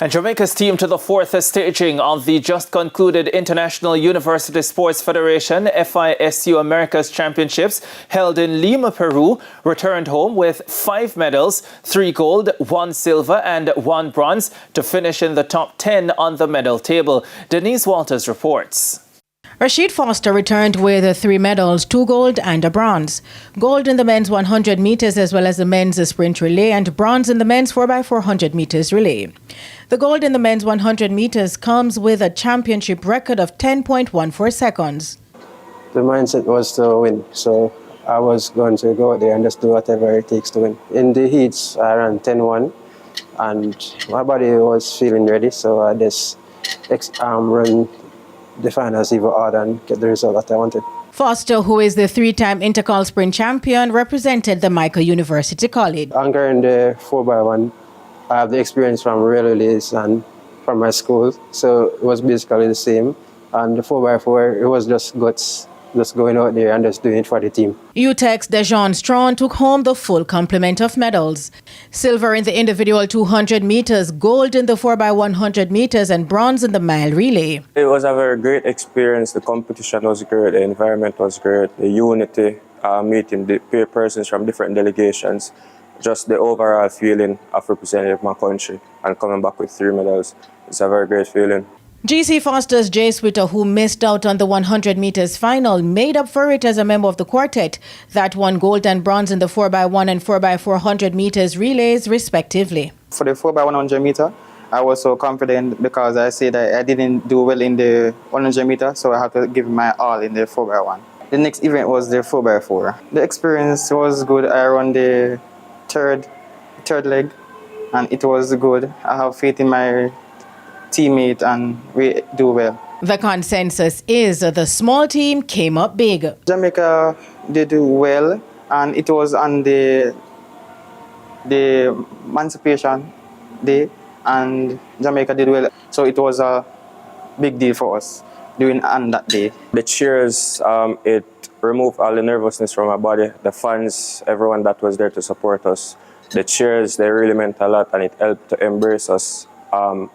And Jamaica's team to the fourth staging of the just concluded International University Sports Federation FISU Americas Championships held in Lima, Peru, returned home with 5 medals, 3 gold, 1 silver and 1 bronze to finish in the top 10 on the medal table. Denise Walters reports. Rashid Foster returned with 3 medals, 2 gold and a bronze. Gold in the men's 100 meters as well as the men's sprint relay, and bronze in the men's 4x400 meters relay. The gold in the men's 100 meters comes with a championship record of 10.14 seconds. The mindset was to win, so I was going to go out there and just do whatever it takes to win. In the heats, I ran 10-1 and my body was feeling ready, so I just run the finals even harder and get the result that I wanted. Foster, who is the 3-time Intercol Sprint champion, represented the Jamaica University College. Anchoring the 4x1, I have the experience from relays and from my school, so it was basically the same. And the 4x4, it was just guts, just going out there and just doing it for the team. UTEC's Dejon Strawn took home the full complement of medals. Silver in the individual 200 meters, gold in the 4x100 meters and bronze in the mile relay. It was a very great experience. The competition was great, the environment was great, the unity, meeting the persons from different delegations, just the overall feeling of representing my country and coming back with 3 medals. It's a very great feeling. GC Foster's Jay Switter, who missed out on the 100 meters final, made up for it as a member of the quartet that won gold and bronze in the 4x1 and 4x400 meters relays, respectively. For the 4x100 meter, I was so confident because I said I didn't do well in the 100 meter, so I had to give my all in the 4x1. The next event was the 4x4. The experience was good. I ran the third leg, and it was good. I have faith in my teammate and we do well. The consensus is the small team came up big. Jamaica did well, and it was on the Emancipation Day, and Jamaica did well. So it was a big deal for us doing on that day. The cheers, it removed all the nervousness from my body. The fans, everyone that was there to support us. The cheers, they really meant a lot, and it helped to embrace us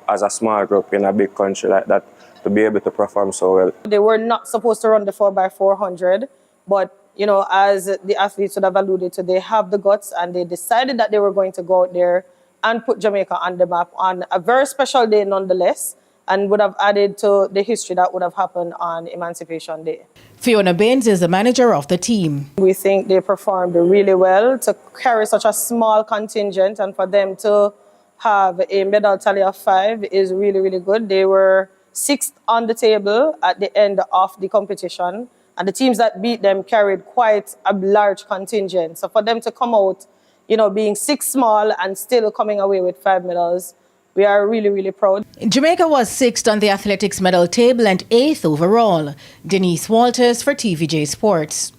as a small group in a big country like that, to be able to perform so well. They were not supposed to run the 4x400, but you know, as the athletes would have alluded to, they have the guts and they decided that they were going to go out there and put Jamaica on the map on a very special day nonetheless, and would have added to the history that would have happened on Emancipation Day. Fiona Baines is the manager of the team. We think they performed really well to carry such a small contingent, and for them to have a medal tally of 5 is really, really good. They were 6th on the table at the end of the competition, and the teams that beat them carried quite a large contingent. So for them to come out, you know, being 6 small and still coming away with 5 medals, we are really, really proud. Jamaica was 6th on the athletics medal table and 8th overall. Denise Walters for TVJ Sports.